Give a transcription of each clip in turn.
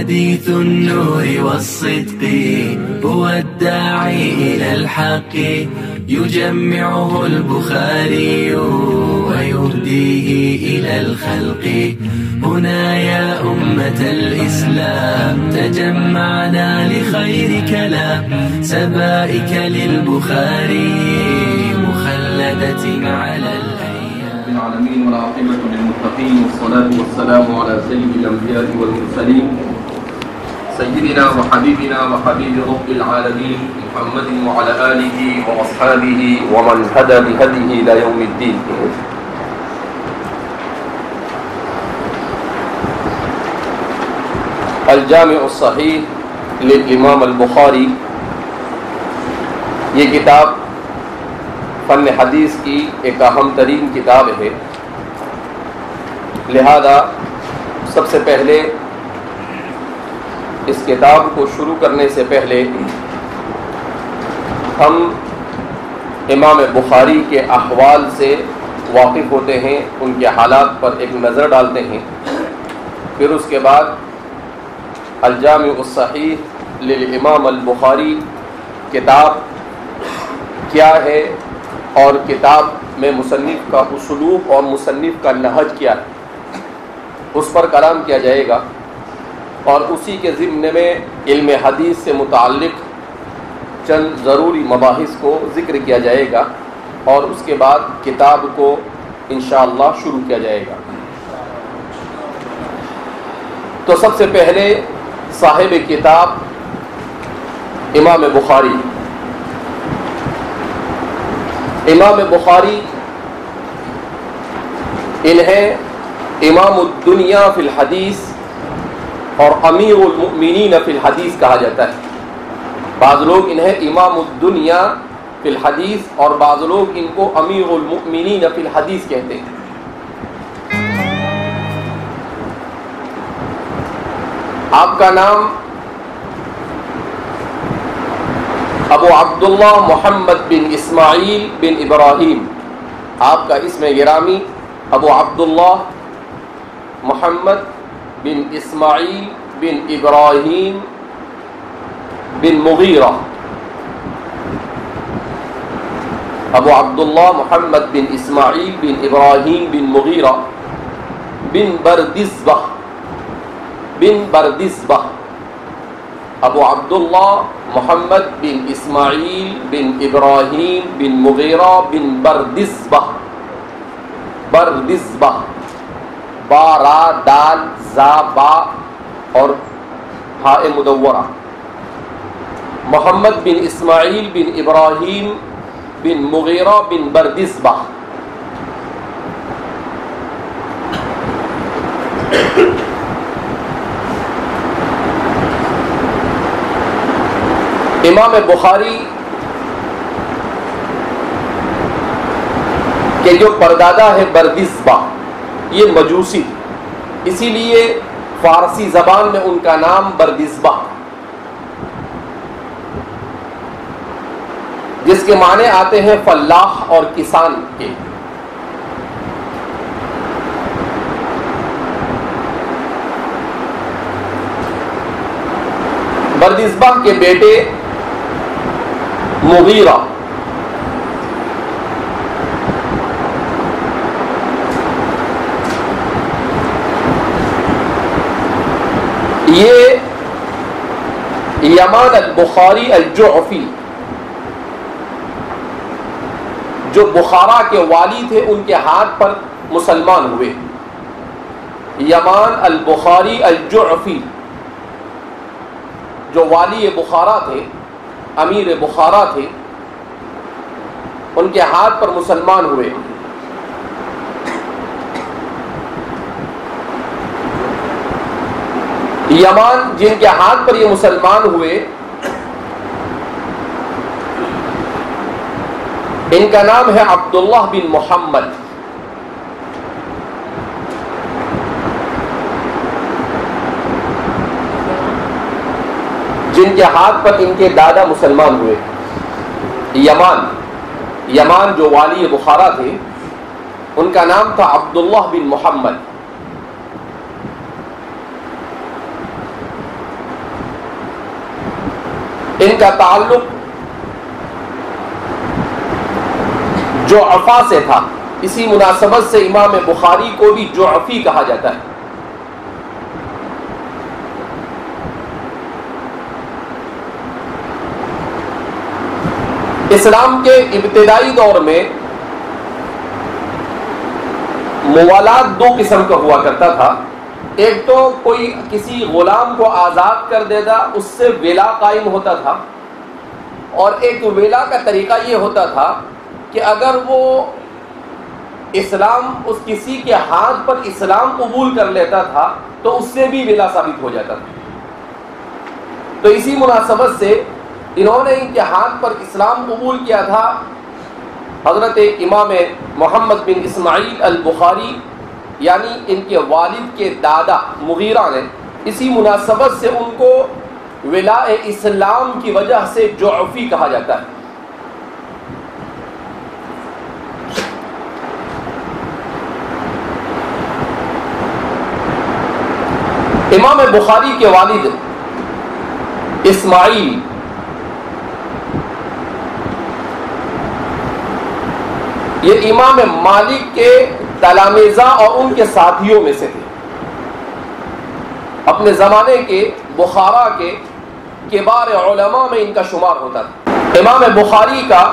حديث النور والصدق هو الداعي إلى الحق يجمعه البخاري ويهديه إلى الخلق. هنا يا أمة الإسلام تجمعنا لخير كلام سبائك للبخاري مخلدة على الأيام. العالمين والعاقبة للمتقين والصلاة والسلام على سيد الأنبياء والمرسلين سيدنا وحبيبنا وحبيب رب العالمين محمد وعلى آله وأصحابه ومن هدى بهديه إلى يوم الدين. الجامع الصحیح للامام البخاری، یہ کتاب فن حدیث کی ایک اہم ترین کتاب ہے، لہذا سب سے پہلے اس کتاب کو شروع کرنے سے پہلے ہم امام بخاری کے احوال سے واقف ہوتے ہیں، ان کے حالات پر ایک نظر ڈالتے ہیں، پھر اس کے بعد الجامع الصحیح للامام البخاری کتاب کیا ہے اور کتاب میں مصنف کا اسلوب اور مصنف کا نہج کیا ہے، اس پر کلام کیا جائے گا، اور اسی کے ضمن میں علم حدیث سے متعلق چند ضروری مباحث کو ذکر کیا جائے گا، اور اس کے بعد کتاب کو انشاءاللہ شروع کیا جائے گا۔ تو سب سے پہلے صاحب کتاب امام بخاری، امام بخاری انہیں امام الدنیا فی الحدیث اور امیر المؤمنین فی الحدیث کہا جاتا ہے۔ بعض لوگ انہیں امام الدنیا فی الحدیث اور بعض لوگ ان کو امیر المؤمنین فی الحدیث کہتے ہیں۔ آپ کا نام ابو عبداللہ محمد بن اسماعیل بن ابراہیم، آپ کا اسم گرامی ابو عبداللہ محمد بن اسماعیل بن ابراہیم بن مغیرہ، ابو عبداللہ محمد بن اسماعیل بن ابراہیم بن مغیرہ بن بردزبہ ابو عبداللہ محمد بن اسماعیل بن ابراہیم بن مغیرہ بن بردزبہ، با را دال زا با اور ہاء مدورہ، محمد بن اسماعیل بن ابراہیم بن مغیرہ بن بردزبہ۔ امام بخاری کے جو پردادا ہے بردزبہ، یہ مجوسی، اسی لیے فارسی زبان میں ان کا نام بردزبہ، جس کے معنی آتے ہیں فلاح اور کسان کے۔ بردزبہ کے بیٹے مغیرہ یہ یمان البخاری الجعفی، جو بخارا کے والی تھے، ان کے ہاتھ پر مسلمان ہوئے۔ یمان البخاری الجعفی جو والی بخارا تھے، امیر بخارا تھے، ان کے ہاتھ پر مسلمان ہوئے۔ یمان جن کے ہاتھ پر یہ مسلمان ہوئے، ان کا نام ہے عبداللہ بن محمد۔ جن کے ہاتھ پر ان کے دادا مسلمان ہوئے، یمان جو والی بخارا تھے، ان کا نام تھا عبداللہ بن محمد۔ ان کا تعلق جعفا سے تھا، اسی مناسبت سے امام بخاری کو بھی جعفی کہا جاتا ہے۔ اسلام کے ابتدائی دور میں موالات دو قسم کا ہوا کرتا تھا، ایک تو کوئی کسی غلام کو آزاد کر دیتا، اس سے ولا قائم ہوتا تھا، اور ایک ولا کا طریقہ یہ ہوتا تھا کہ اگر وہ اسلام اس کسی کے ہاتھ پر اسلام قبول کر لیتا تھا تو اس سے بھی ولا ثابت ہو جاتا تھا۔ تو اسی مناسبت سے انہوں نے ان کے ہاتھ پر اسلام قبول کیا تھا۔ حضرت امام محمد بن اسماعیل البخاری یعنی ان کے والد کے دادا مغیرہ نے اسی مناسبت سے ان کو ولاء اسلام کی وجہ سے جعفی کہا جاتا ہے۔ امام بخاری کے والد اسماعیل یہ امام مالک کے تلامذہ اور ان کے ساتھیوں میں سے تھے۔ اپنے زمانے کے بخارا کے کبار علماء میں ان کا شمار ہوتا تھا۔ امام بخاری کا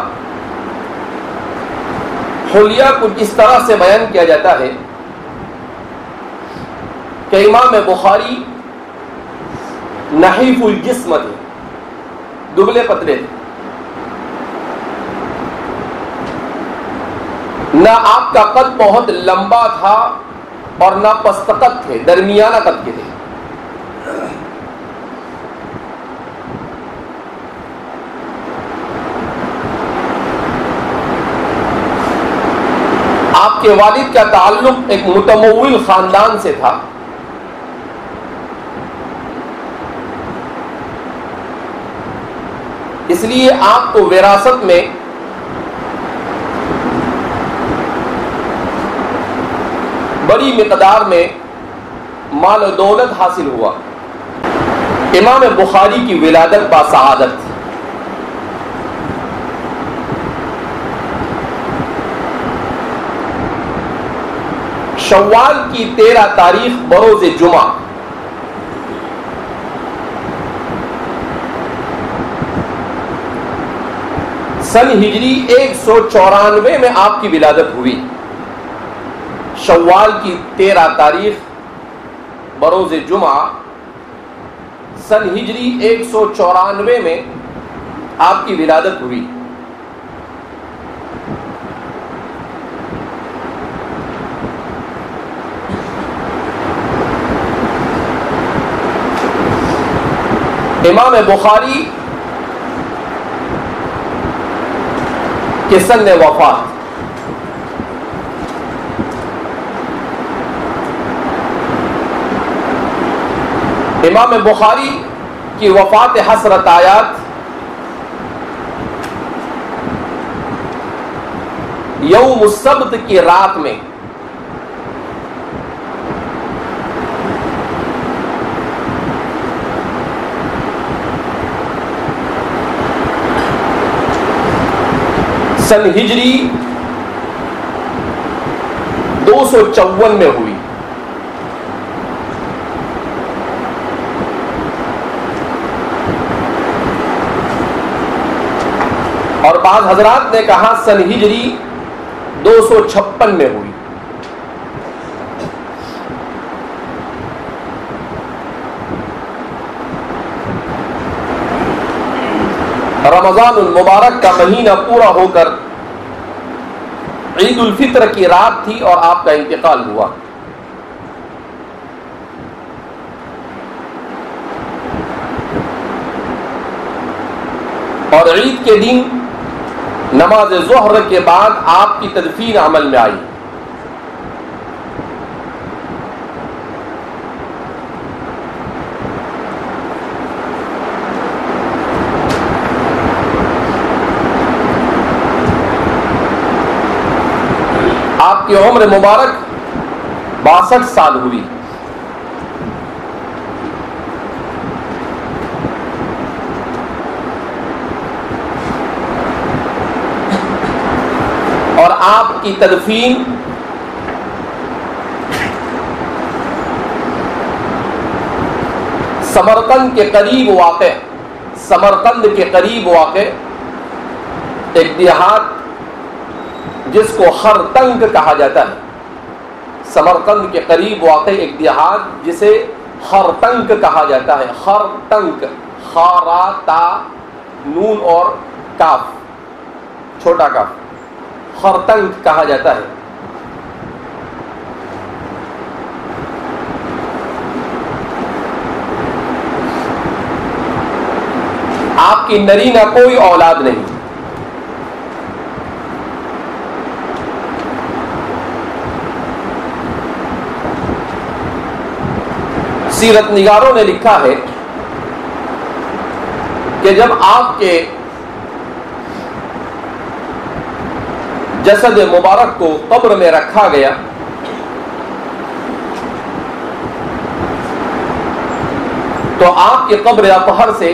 حلیہ کچھ اس طرح سے بیان کیا جاتا ہے کہ امام بخاری نحیف الجسم تھے، دبلے پتلے تھے، نہ آپ کا قد بہت لمبا تھا اور نہ پست قد تھے، درمیانہ قد کے تھے۔ آپ کے والد کا تعلق ایک متمول خاندان سے تھا، اس لیے آپ کو وراثت میں بڑی مقدار میں مال و دولت حاصل ہوا۔ امام بخاری کی ولادت باسعادت تھی۔ شوال کی 13 تاریخ بروز جمعہ سن ہجری 194 میں آپ کی ولادت ہوئی۔ شوال کی 13 تاریخ بروز جمعہ سن ہجری 194 میں آپ کی ولادت ہوئی۔ امام بخاری کے سن وفات امام بخاری کی وفات حسرت آیات یوم السبت کی رات میں سن ہجری 254 میں ہوئی۔ اور بعض حضرات نے کہا سن ہجری 256 میں ہوئی۔ رمضان المبارک کا مہینہ پورا ہو کر عید الفطر کی رات تھی اور آپ کا انتقال ہوا۔ اور عید کے دن نماز ظہر کے بعد آپ کی تدفین عمل میں آئی۔ آپ کی عمر مبارک 62 سال ہوئی۔ آپ کی تدفین سمرقند کے قریب واقع ایک دیہات جس کو خرطنگ کہا جاتا ہے. سمرقند کے قریب واقع ایک دیہات جسے خرطنگ کہا جاتا ہے. خرطنگ، خارا تا نون اور کاف، چھوٹا کاف، خرطنگ کہا جاتا ہے. آپ کی نرینہ کوئی اولاد نہیں. سیرت نگاروں نے لکھا ہے کہ جب آپ کے جسد مبارک کو قبر میں رکھا گیا تو آپ کے قبر اطہر سے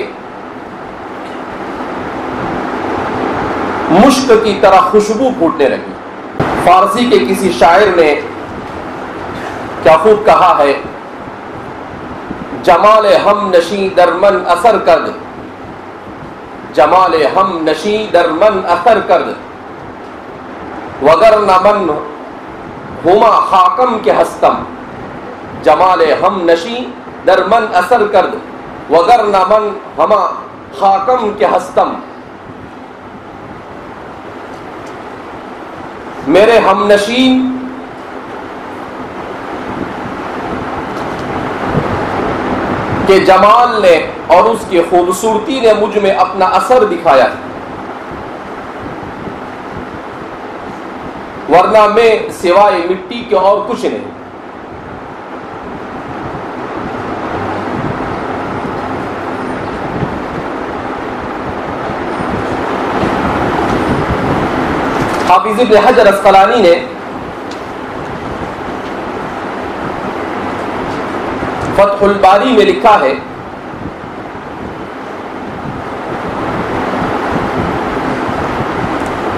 مشک کی طرح خوشبو پھوٹنے لگی. فارسی کے کسی شاعر نے کیا خوب کہا ہے، جمال ہم نشیں در من اثر کرد، جمال ہم نشیں در من اثر کرد، وگر نہ من ہما خاکم کے ہستم. جمال ہم نشیں در من اثر کرد، وگر نہ من ہما خاکم کے ہستم. میرے ہم نشین کے جمال نے اور اس کی خوبصورتی نے مجھ میں اپنا اثر دکھایا، ورنہ میں سوائے مٹی کے اور کچھ نہیں. حافظ ابن حجر اسقلانی نے فتح الباری میں لکھا ہے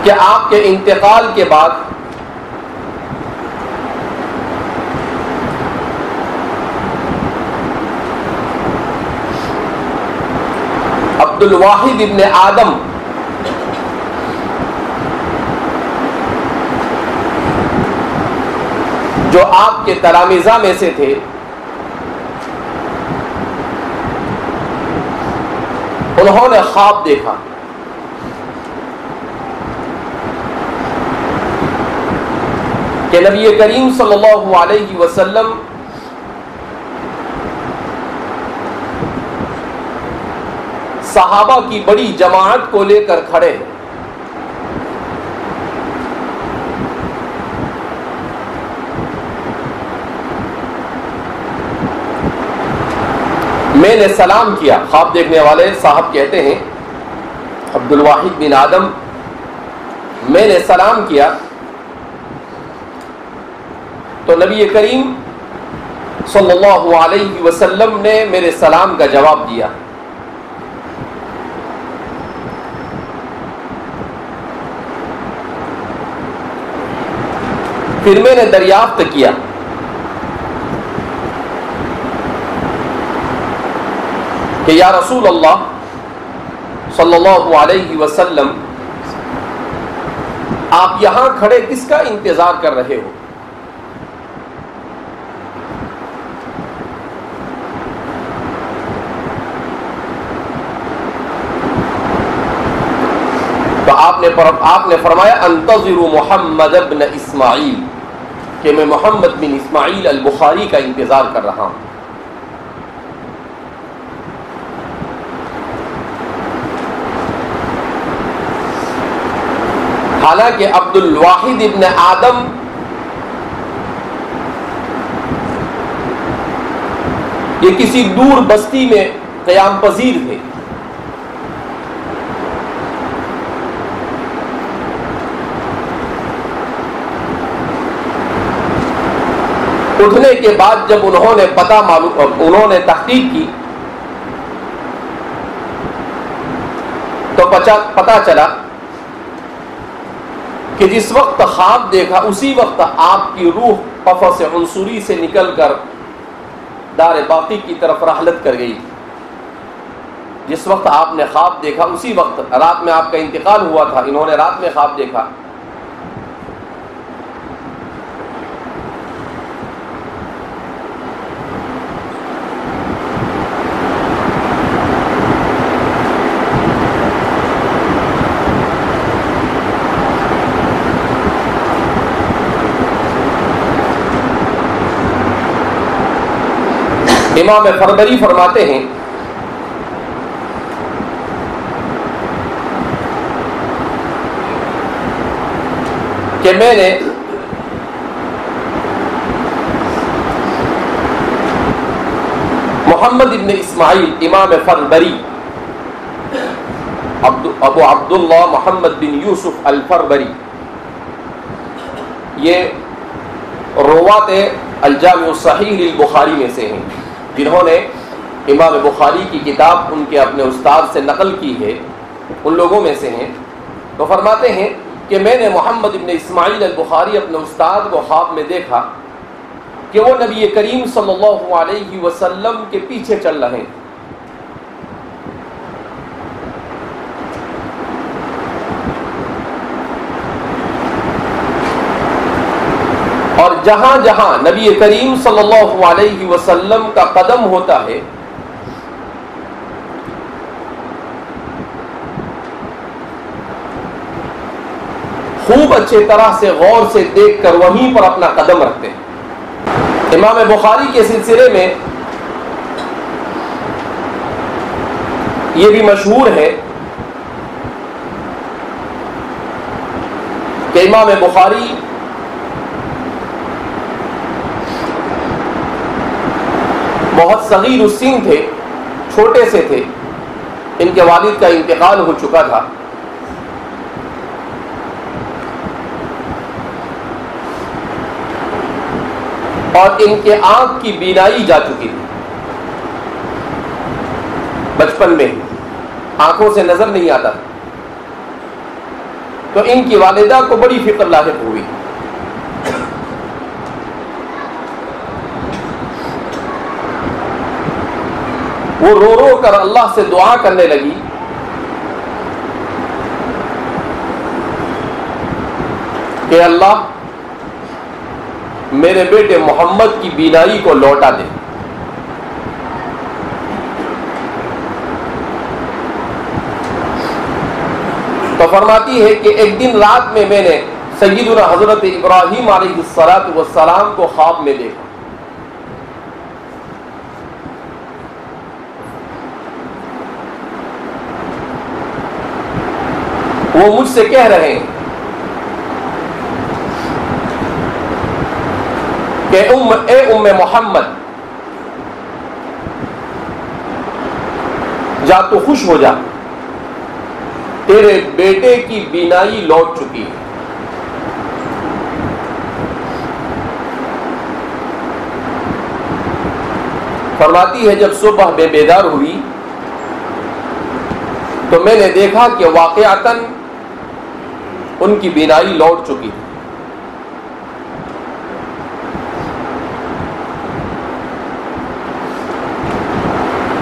کہ آپ کے انتقال کے بعد عبد الواحد ابن آدم جو آپ کے تلامذہ میں سے تھے، انہوں نے خواب دیکھا کہ نبی کریم صلی اللہ علیہ وسلم صحابہ کی بڑی جماعت کو لے کر کھڑے ہیں. میں نے سلام کیا. خواب دیکھنے والے صاحب کہتے ہیں عبد الواحد بن آدم، میں نے سلام کیا تو نبی کریم صلی اللہ علیہ وسلم نے میرے سلام کا جواب دیا. پھر میں نے دریافت کیا کہ یا رسول اللہ صلی اللہ علیہ وسلم، آپ یہاں کھڑے کس کا انتظار کر رہے ہو؟ تو آپ نے فرمایا انتظر محمد ابن اسماعیل، کہ میں محمد بن اسماعیل البخاری کا انتظار کر رہا ہوں. حالانکہ عبد الواحد ابن آدم یہ کسی دور بستی میں قیام پذیر تھے. اٹھنے کے بعد جب انہوں نے تحقیق کی تو پتہ چلا کہ جس وقت خواب دیکھا اسی وقت آپ کی روح قفص عنصری سے نکل کر دار باقی کی طرف رحلت کر گئی. جس وقت آپ نے خواب دیکھا اسی وقت رات میں آپ کا انتقال ہوا تھا. انہوں نے رات میں خواب دیکھا. امام فربری فرماتے ہیں کہ میں نے محمد ابن اسماعیل امام فربری ابو عبداللہ محمد بن یوسف الفربری، یہ روات الجامع الصحیح للبخاری میں سے ہیں، جنہوں نے امام بخاری کی کتاب ان کے اپنے استاد سے نقل کی ہے، ان لوگوں میں سے ہیں. تو فرماتے ہیں کہ میں نے محمد ابن اسماعیل البخاری اپنے استاد کو خواب میں دیکھا کہ وہ نبی کریم صلی اللہ علیہ وسلم کے پیچھے چل رہے ہیں. اور جہاں جہاں نبی کریم صلی اللہ علیہ وسلم کا قدم ہوتا ہے خوب اچھے طرح سے غور سے دیکھ کر وہیں پر اپنا قدم رکھتے ہیں. امام بخاری کے سلسلے میں یہ بھی مشہور ہے کہ امام بخاری بہت صغیر السن تھے، چھوٹے سے تھے. ان کے والد کا انتقال ہو چکا تھا. اور ان کے آنکھ کی بینائی جا چکی تھی. بچپن میں آنکھوں سے نظر نہیں آتا. تو ان کی والدہ کو بڑی فکر لاحق ہوئی. وہ رو رو کر اللہ سے دعا کرنے لگی کہ اللہ میرے بیٹے محمد کی بینائی کو لوٹا دے. تو فرماتی ہے کہ ایک دن رات میں نے سیدنا حضرت ابراہیم علیہ السلام کو خواب میں دیکھا. وہ مجھ سے کہہ رہے ہیں کہ اے ام محمد جا تو خوش ہو جا، تیرے بیٹے کی بینائی لوٹ چکی ہے. فرماتی ہے جب صبح بیدار ہوئی تو میں نے دیکھا کہ واقعتاً ان کی بینائی لوٹ چکی تھی.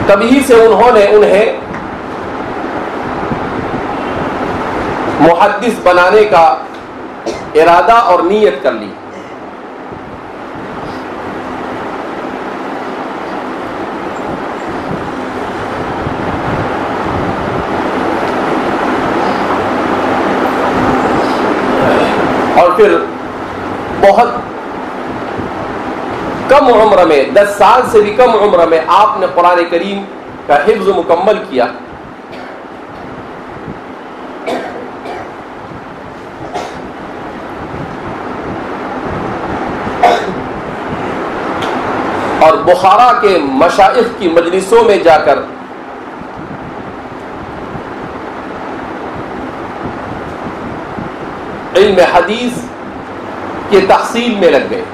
تبھی سے انہیں محدث بنانے کا ارادہ اور نیت کر لی. اور پھر بہت کم عمر میں 10 سال سے بھی کم عمر میں آپ نے قرآن کریم کا حفظ مکمل کیا. اور بخارا کے مشائخ کی مجلسوں میں جا کر علم حدیث کے تحصیل میں لگ گئے.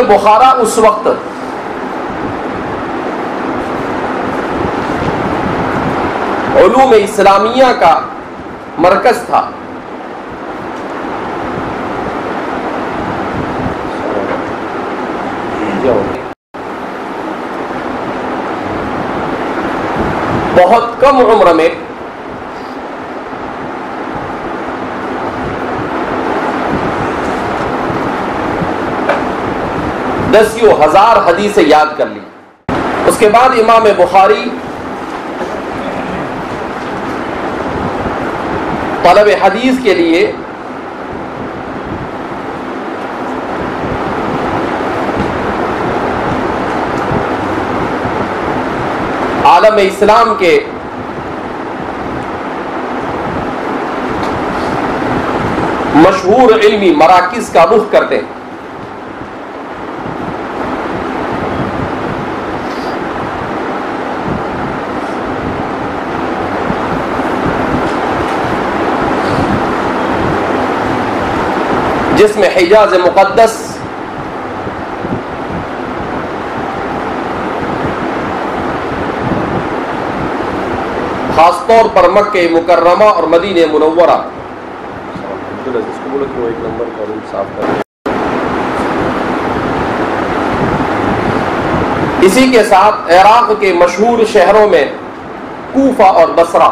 کیونکہ بخارا اس وقت علوم اسلامیہ کا مرکز تھا. بہت کم عمر میں دسیوں ہزار حدیثیں یاد کر لی. اس کے بعد امام بخاری طلب حدیث کے لیے عالم اسلام کے مشہور علمی مراکز کا رخ کرتے ہیں. جس میں حجاز مقدس، خاص طور پر مکہ مکرمہ اور مدینہ منورہ، اسی کے ساتھ عراق کے مشہور شہروں میں کوفہ اور بصرہ،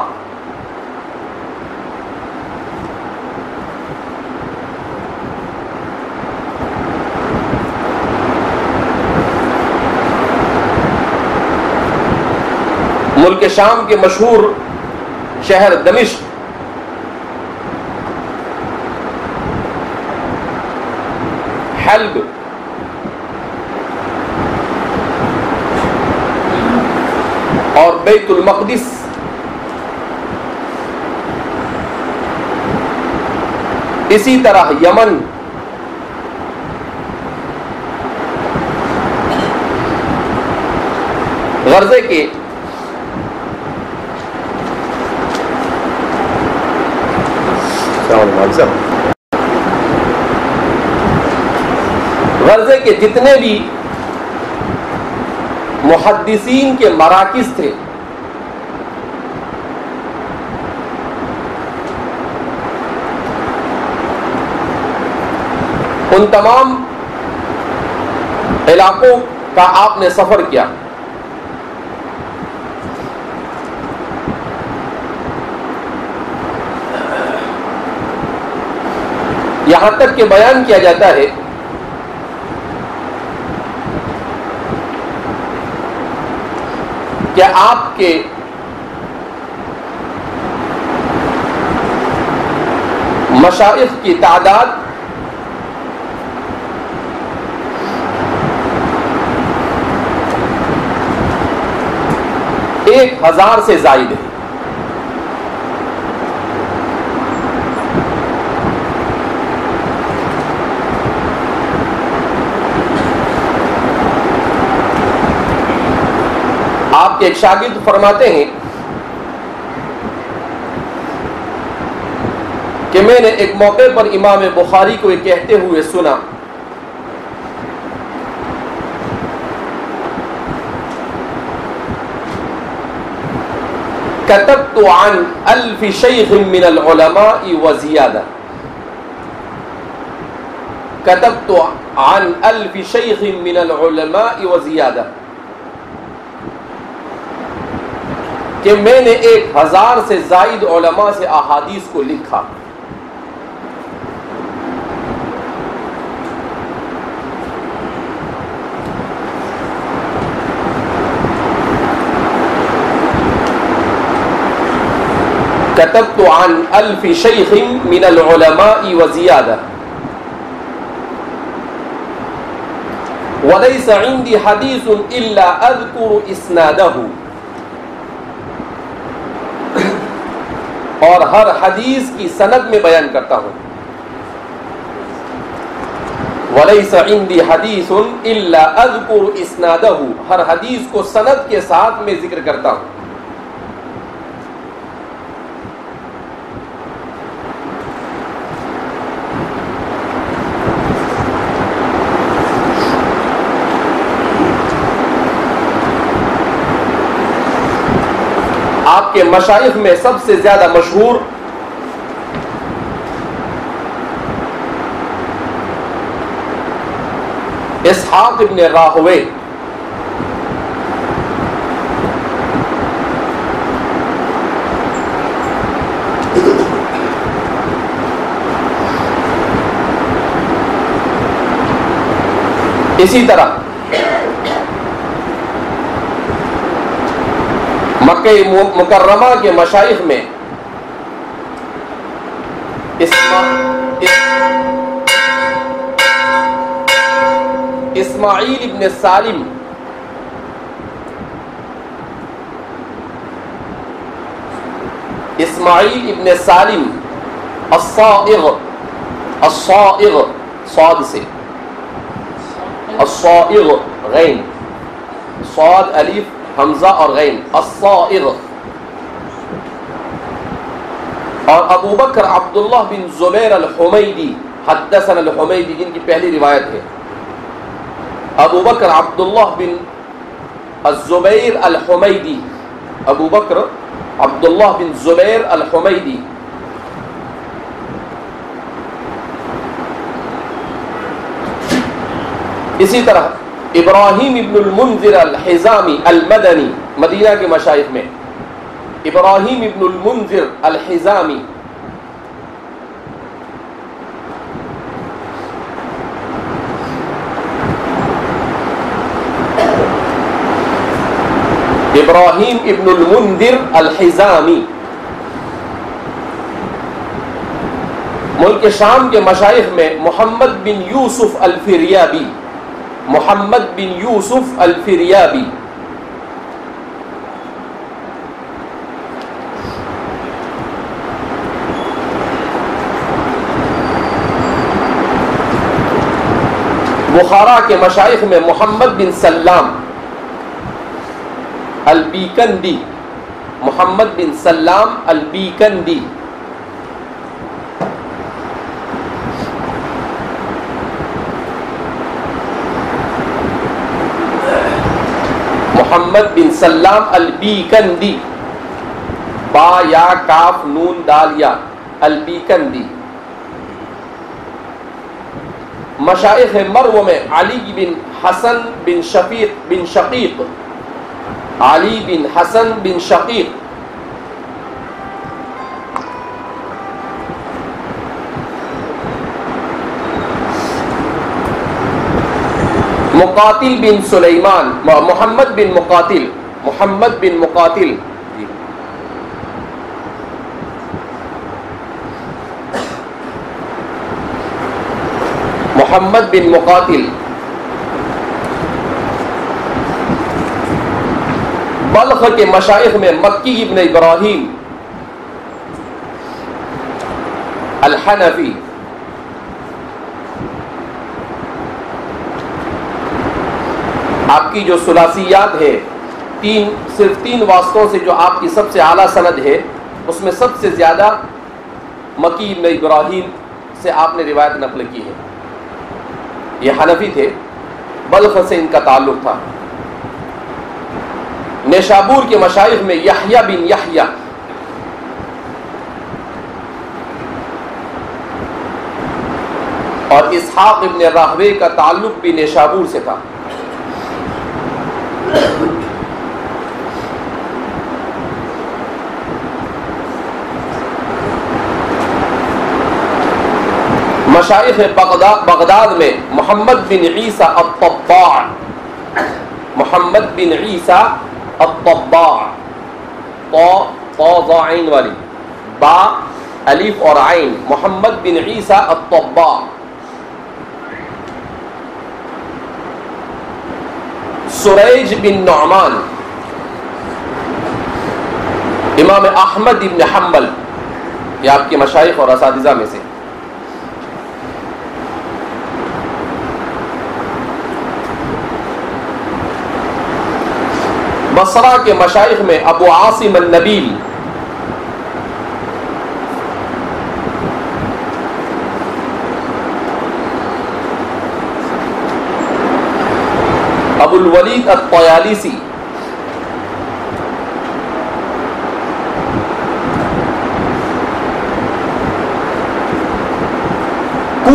ملک شام کے مشہور شہر دمشق، حلب، اور بیت المقدس، اسی طرح یمن، غزے کے غزے کے جتنے بھی محدثین کے مراکز تھے ان تمام علاقوں کا آپ نے سفر کیا. یہاں تک کہ بیان کیا جاتا ہے کہ آپ کے مشائخ کی تعداد 1000 سے زائد ہے. آپ کے ایک شاگرد فرماتے ہیں کہ میں نے ایک موقع پر امام بخاری کو یہ کہتے ہوئے سنا كتبت عن 1000 شيخ من العلماء وزيادة كتبت عن 1000 شيخ من العلماء وزيادة کہ میں نے 1000 سے زائد علماء سے احادیث کو لکھا. كتبت عن 1000 شيخ من العلماء وزيادة وليس عندي حديث إلا أذكر إسناده اور ہر حدیث کی سند میں بیان کرتا ہوں. وَلَيْسَ عِنْدِي حَدِيثٌ إِلَّا أَذْكُرُ إِسْنَادَهُ ہر حدیث کو سند کے ساتھ میں ذکر کرتا ہوں. آپ کے مشائخ میں سب سے زیادہ مشہور اسحاق ابن راہوے، اسی طرح مکہ مکرمہ کے مشائخ میں اسماعیل ابن سالم، اسماعیل ابن سالم الصائغ، الصائغ صاد سے، الصائغ غین، صاد الف حمزہ اور غین، الصائغ، اور ابو بکر عبداللہ بن زبیر الحمیدی، حدثنا الحمیدی جن کی پہلی روایت ہے، ابو بکر عبداللہ بن الزبیر الحمیدی، ابو بکر عبداللہ بن زبیر الحمیدی، اسی طرح ابراہیم ابن المنذر الحزامی المدنی، مدینہ کے مشائخ میں ابراہیم ابن المنذر الحزامی، ابراہیم ابن المنذر الحزامی، ملک شام کے مشائخ میں محمد بن یوسف الفریابی، محمد بن یوسف الفریابی، بخارا کے مشائخ میں محمد بن سلام البیکندی، محمد بن سلام البیکندی، محمد بن سلام البیکندی، با یا کاف نون دال یا، البیکندی، مشائخ مرو میں علی بن حسن بن شقیق، علی بن حسن بن شقیق، مقاتل بن سلیمان، محمد بن مقاتل، محمد بن مقاتل، محمد بن مقاتل، بلخ کے مشائخ میں مکی ابن ابراہیم الحنفی، آپ کی جو ثلاثیات ہے صرف تین واسطوں سے جو آپ کی سب سے اعلیٰ سند ہے، اس میں سب سے زیادہ مکی ابن ابراہیم سے آپ نے روایت نقل کی ہے. یہ حنفی تھے، بلخ سے ان کا تعلق تھا. نیشابور کے مشائخ میں یحییٰ بن یحییٰ، اور اسحاق ابن راہوے کا تعلق بھی نیشابور سے تھا. مشائخ بغداد میں محمد بن عیسیٰ الطباع، محمد بن عیسیٰ الطباع، طا عین والی، با الف اور عین، محمد بن عیسیٰ الطباع. سریج بن نعمان، امام احمد بن حنبل، یہ آپ کے مشائخ اور اساتذہ میں سے. بصرہ کے مشائخ میں ابو عاصم النبیل، ابو الولید الطیالسی،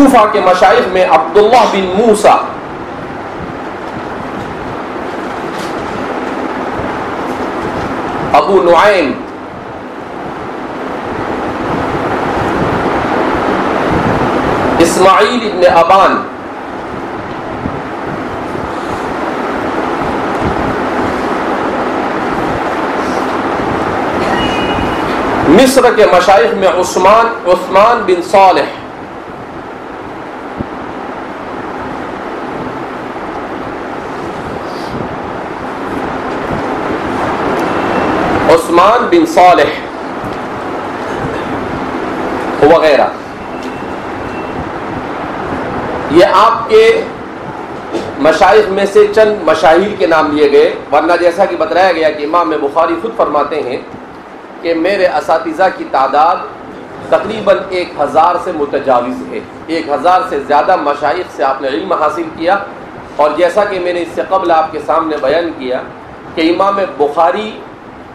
کوفہ کے مشائخ میں عبداللہ بن موسیٰ، ابو نعیم، اسماعیل ابن ابان، مصر کے مشائخ میں عثمان بن صالح، عثمان بن صالح وغیرہ. یہ آپ کے مشائخ میں سے چند مشاہیر کے نام لیے گئے، ورنہ جیسا کہ بتایا گیا کہ امام بخاری خود فرماتے ہیں کہ میرے اساتذہ کی تعداد تقریباً 1000 سے متجاوز ہے. 1000 سے زیادہ مشائخ سے آپ نے علم حاصل کیا. اور جیسا کہ میں نے اس سے قبل آپ کے سامنے بیان کیا کہ امام بخاری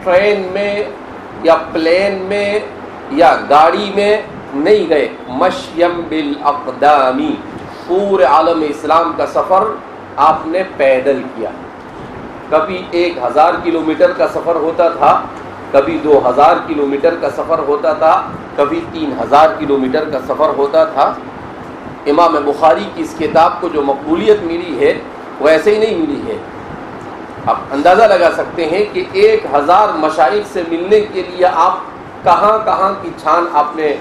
ٹرین میں یا پلین میں یا گاڑی میں نہیں گئے، مشیم بالاقدامی، پورے عالم اسلام کا سفر آپ نے پیدل کیا. کبھی 1000 کلومیٹر کا سفر ہوتا تھا، کبھی 2000 کلومیٹر کا سفر ہوتا تھا، کبھی 3000 کلومیٹر کا سفر ہوتا تھا. امام بخاری کی اس کتاب کو جو مقبولیت ملی ہے وہ ایسے ہی نہیں ملی ہے. آپ اندازہ لگا سکتے ہیں کہ 1000 مشائخ سے ملنے کے لیے آپ کہاں کہاں کی چھان آپ نے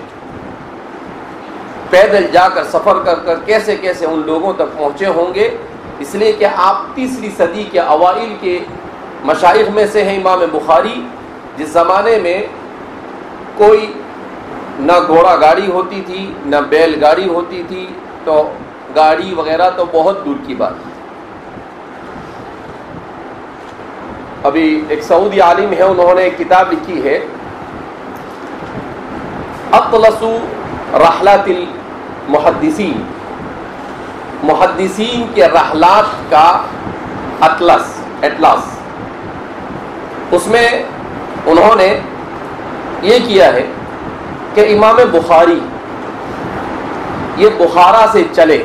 پیدل جا کر سفر کر کر کیسے کیسے ان لوگوں تک پہنچے ہوں گے. اس لیے کہ آپ 3ری صدی کے اوائل کے مشائخ میں سے ہیں امام بخاری، جس زمانے میں کوئی نہ گھوڑا گاڑی ہوتی تھی نہ بیل گاڑی ہوتی تھی، تو گاڑی وغیرہ تو بہت دور کی بات. ابھی ایک سعودی عالم ہے، انہوں نے ایک کتاب لکھی ہے اطلس رحلات المحدثین، محدثین کے رحلات کا اطلس. اس میں انہوں نے یہ کیا ہے کہ امام بخاری یہ بخارا سے چلے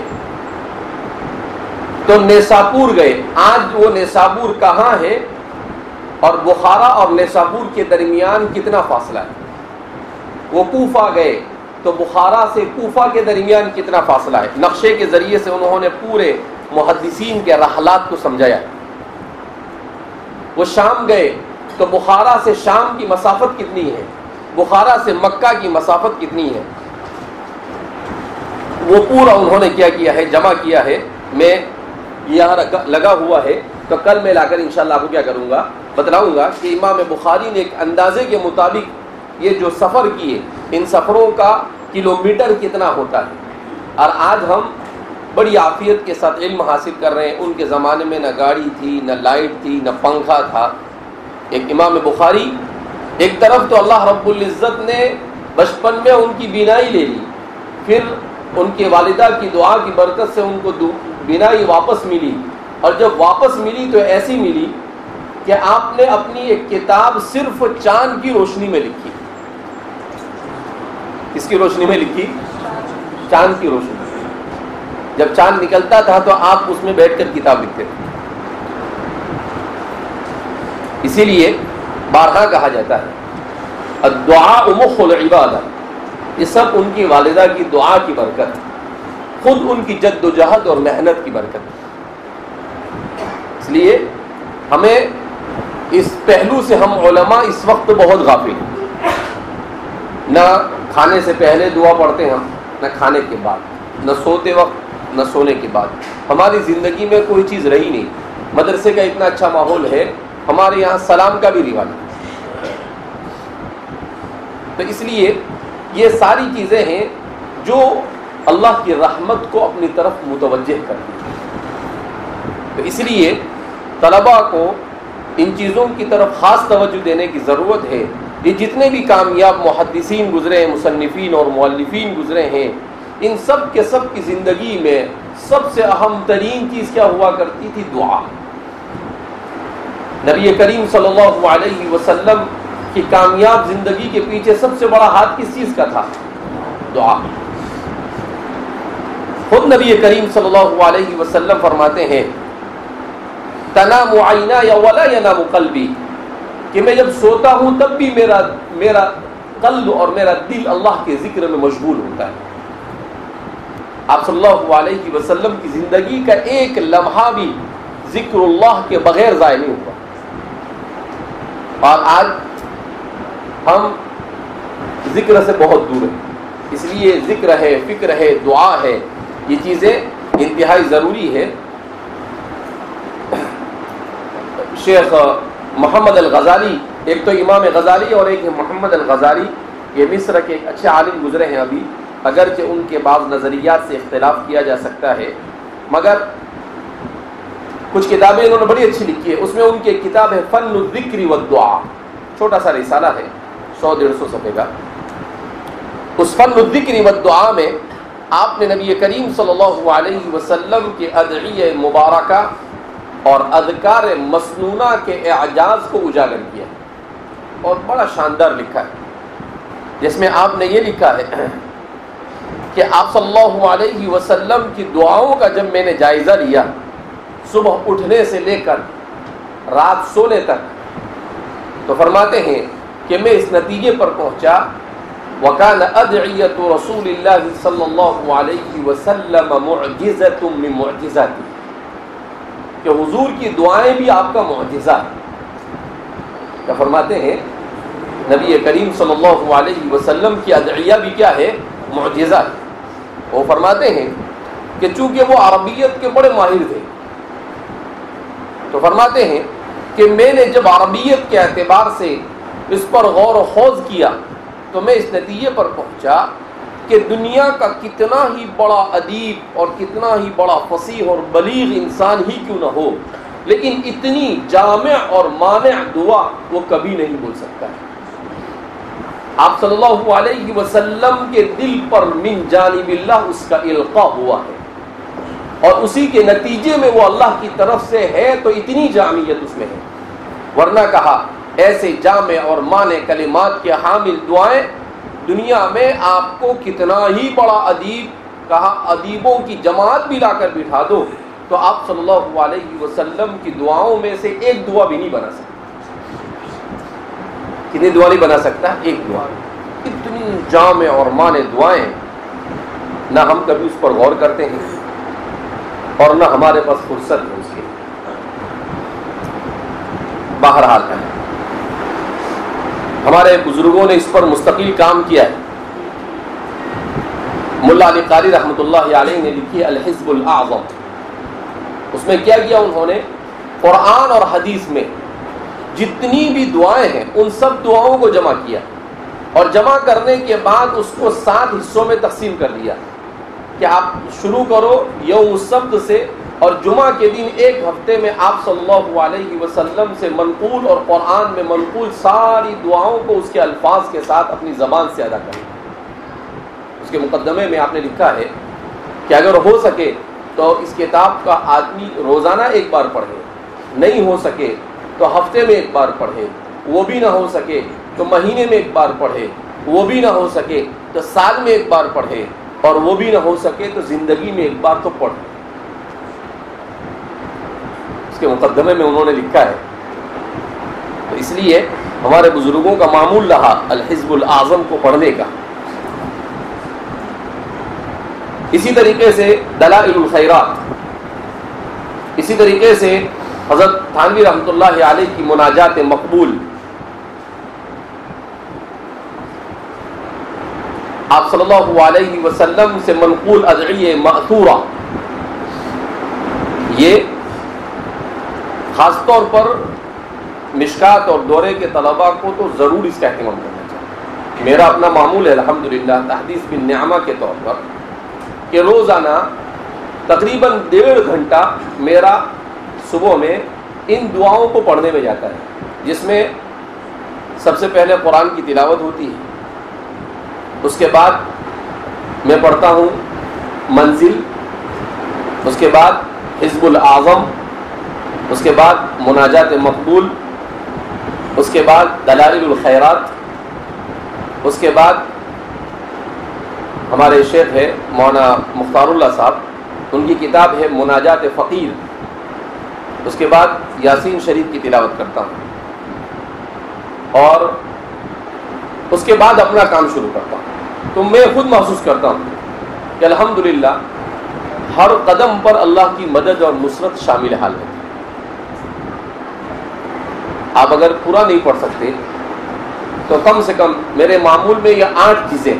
تو نیساپور گئے. آج وہ نیساپور کہاں ہے اور بخارا اور نیساپور کے درمیان کتنا فاصلہ ہے؟ وہ کوفہ گئے تو بخارا سے کوفہ کے درمیان کتنا فاصلہ ہے؟ نقشے کے ذریعے سے انہوں نے پورے محدثین کے رحلات کو سمجھایا. وہ شام گئے تو بخارا سے شام کی مسافت کتنی ہے، بخارا سے مکہ کی مسافت کتنی ہے، وہ پورا انہوں نے کیا کیا ہے، جمع کیا ہے. میں یہاں لگا ہوا ہے تو کل میں لا کر انشاءاللہ آپ کو کیا کروں گا، بتلاؤں گا کہ امام بخاری نے ایک اندازے کے مطابق یہ جو سفر کیے، ان سفروں کا کلومیٹر کتنا ہوتا ہے. اور آج ہم بڑی عافیت کے ساتھ علم حاصل کر رہے ہیں. ان کے زمانے میں نہ گاڑی تھی، نہ لائٹ تھی، نہ پنکھا تھا. ایک امام بخاری، ایک طرف تو اللہ رب العزت نے بچپن میں ان کی بینائی لے لی، پھر ان کے والدہ کی دعا کی برکت سے ان کو بینائی واپس ملی، اور جب واپس ملی تو ایسی ملی کہ آپ نے اپنی ایک کتاب صرف چاند کی روشنی میں لکھی. کس کی روشنی میں لکھی؟ چاند کی روشنی. جب چاند نکلتا تھا تو آپ اس میں بیٹھ کر کتاب لکھتے تھے. اسی لیے بارہا کہا جاتا ہے الدعاء مخ العبادہ، یہ سب ان کی والدہ کی دعا کی برکت، خود ان کی جد و جہد اور محنت کی برکت. اس لیے ہمیں اس پہلو سے ہم علماء اس وقت بہت غافل ہیں. نہ کھانے سے پہلے دعا پڑھتے ہیں، نہ کھانے کے بعد، نہ سوتے وقت، نہ سونے کے بعد. ہماری زندگی میں کوئی چیز رہی نہیں. مدرسے کا اتنا اچھا ماحول ہے، ہمارے یہاں سلام کا بھی رواج ہے. تو اس لیے یہ ساری چیزیں ہیں جو اللہ کی رحمت کو اپنی طرف متوجہ کرتی ہیں. تو اس لیے طلباء کو ان چیزوں کی طرف خاص توجہ دینے کی ضرورت ہے. یہ جتنے بھی کامیاب محدثین گزرے ہیں، مصنفین اور مؤلفین گزرے ہیں، ان سب کے سب کی زندگی میں سب سے اہم ترین چیز کیا ہوا کرتی تھی؟ دعا. نبی کریم صلی اللہ علیہ وسلم کی کامیاب زندگی کے پیچھے سب سے بڑا ہاتھ کس چیز کا تھا؟ دعا. خود نبی کریم صلی اللہ علیہ وسلم فرماتے ہیں تنام عینای ولا ینام قلبی، کہ میں جب سوتا ہوں تب بھی میرا قلب اور میرا دل اللہ کے ذکر میں مشغول ہوتا ہے۔ آپ صلی اللہ علیہ وسلم کی زندگی کا ایک لمحہ بھی ذکر اللہ کے بغیر ضائع نہیں ہوا، اور آج ہم ذکر سے بہت دور ہیں۔ اس لیے ذکر ہے، فکر ہے، دعا ہے، یہ چیزیں انتہائی ضروری ہے۔ شیخ محمد الغزالی، ایک تو امام غزالی اور ایک ہے محمد الغزالی، یہ مصر کے ایک اچھے عالم گزرے ہیں ابھی، اگرچہ ان کے بعض نظریات سے اختلاف کیا جا سکتا ہے، مگر کچھ کتابیں انہوں نے بڑی اچھی لکھی ہے۔ اس میں ان کی ایک کتاب ہے فن الذکر والدعاء، چھوٹا سا رسالہ ہے 100-150 صفحے کا۔ اس فن الذکر والدعاء میں آپ نے نبی کریم صلی اللہ علیہ وسلم کے ادعیہ مبارکہ اور اذکار مسنونہ کے اعجاز کو اجاگر کیا اور بڑا شاندار لکھا ہے، جس میں آپ نے یہ لکھا ہے کہ آپ صلی اللہ علیہ وسلم کی دعاؤں کا جب میں نے جائزہ لیا، صبح اٹھنے سے لے کر رات سونے تک، تو فرماتے ہیں کہ میں اس نتیجے پر پہنچا وَكَانَ أَدْعِيَّةُ رَسُولِ اللَّهِ صلی اللہ علیہ وسلم مُعْجِزَةٌ مِّن مُعْجِزَاتِهِ، کہ حضور کی دعائیں بھی آپ کا معجزہ ہے۔ کیا فرماتے ہیں نبی کریم صلی اللہ علیہ وسلم کی ادعیہ بھی کیا ہے؟ معجزہ ہے۔ وہ فرماتے ہیں کہ چونکہ وہ عربیت کے بڑے ماہر تھے، تو فرماتے ہیں کہ میں نے جب عربیت کے اعتبار سے اس پر غور و خوض کیا تو میں اس نتیجے پر پہنچا کہ دنیا کا کتنا ہی بڑا ادیب اور کتنا ہی بڑا فصیح اور بلیغ انسان ہی کیوں نہ ہو، لیکن اتنی جامع اور مانع دعا وہ کبھی نہیں بول سکتا ہے۔ آپ صلی اللہ علیہ وسلم کے دل پر من جانب اللہ اس کا القاء ہوا ہے، اور اسی کے نتیجے میں وہ اللہ کی طرف سے ہے، تو اتنی جامعیت اس میں ہے۔ ورنہ کہا ایسے جامع اور معنی کلمات کے حامل دعائیں دنیا میں آپ کو کتنا ہی بڑا ادیب، کہا ادیبوں کی جماعت بھی لا کر بٹھا دو تو آپ صلی اللہ علیہ وسلم کی دعاؤں میں سے ایک دعا بھی نہیں بنا سکتا۔ کتنی دعا نہیں بنا سکتا؟ ایک دعا۔ اتنی جامع اور معنی دعائیں، نہ ہم کبھی اس پر غور کرتے ہیں اور نہ ہمارے پاس فرصت ہے اس کے۔ بہرحال ہمارے بزرگوں نے اس پر مستقل کام کیا ہے۔ ملا علی قاری رحمۃ اللہ علیہ نے لکھی الحزب الاعظم، اس میں کیا کیا انہوں نے؟ قرآن اور حدیث میں جتنی بھی دعائیں ہیں ان سب دعاؤں کو جمع کیا، اور جمع کرنے کے بعد اس کو 7 حصوں میں تقسیم کر دیا کہ آپ شروع کرو یوم السبت سے، اور جمعہ کے دن ایک ہفتے میں آپ صلی اللہ علیہ وسلم سے منقول اور قرآن میں منقول ساری دعاؤں کو اس کے الفاظ کے ساتھ اپنی زبان سے ادا کریں۔ اس کے مقدمے میں آپ نے لکھا ہے کہ اگر ہو سکے تو اس کتاب کا آدمی روزانہ ایک بار پڑھے، نہیں ہو سکے تو ہفتے میں ایک بار پڑھے، وہ بھی نہ ہو سکے تو مہینے میں ایک بار پڑھے، وہ بھی نہ ہو سکے تو سال میں ایک بار پڑھے، اور وہ بھی نہ ہو سکے تو زندگی میں ایک بار تو پڑھے۔ کے مقدمے میں انہوں نے لکھا ہے۔ تو اس لیے ہمارے بزرگوں کا معمول رہا الحزب الاعظم کو پڑھنے کا۔ اسی طریقے سے دلائل الخیرات، اسی طریقے سے حضرت تھانوی رحمۃ اللہ علیہ کی مناجات مقبول، آپ صلی اللہ علیہ وسلم سے منقول ادعیہ مأثورہ، یہ خاص طور پر مشکات اور دورے کے طلباء کو تو ضرور اس کا اہتمام کرنا چاہیے۔ میرا اپنا معمول ہے الحمدللہ تحدیث بالنعمہ کے طور پر کہ روزانہ تقریباً 1.5 گھنٹہ میرا صبح میں ان دعاؤں کو پڑھنے میں جاتا ہے، جس میں سب سے پہلے قرآن کی تلاوت ہوتی ہے، اس کے بعد میں پڑھتا ہوں منزل، اس کے بعد حزب الاعظم، اس کے بعد مناجات مقبول، اس کے بعد دلائل الخیرات، اس کے بعد ہمارے شیخ ہے مولانا مختار اللہ صاحب، ان کی کتاب ہے مناجات فقیر، اس کے بعد یاسین شریف کی تلاوت کرتا ہوں اور اس کے بعد اپنا کام شروع کرتا ہوں، تو میں خود محسوس کرتا ہوں کہ الحمدللہ ہر قدم پر اللہ کی مدد اور نصرت شامل حال ہے۔ آپ اگر پورا نہیں پڑھ سکتے تو کم سے کم میرے معمول میں یہ 8 چیزیں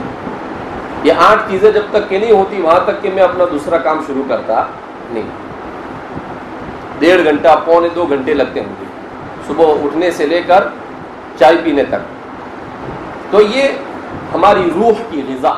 جب تک کہ نہیں ہوتی وہاں تک کہ میں اپنا دوسرا کام شروع کرتا نہیں۔ 1.5 گھنٹہ پونے 2 گھنٹے لگتے ہوں گے صبح اٹھنے سے لے کر چائے پینے تک۔ تو یہ ہماری روح کی غذا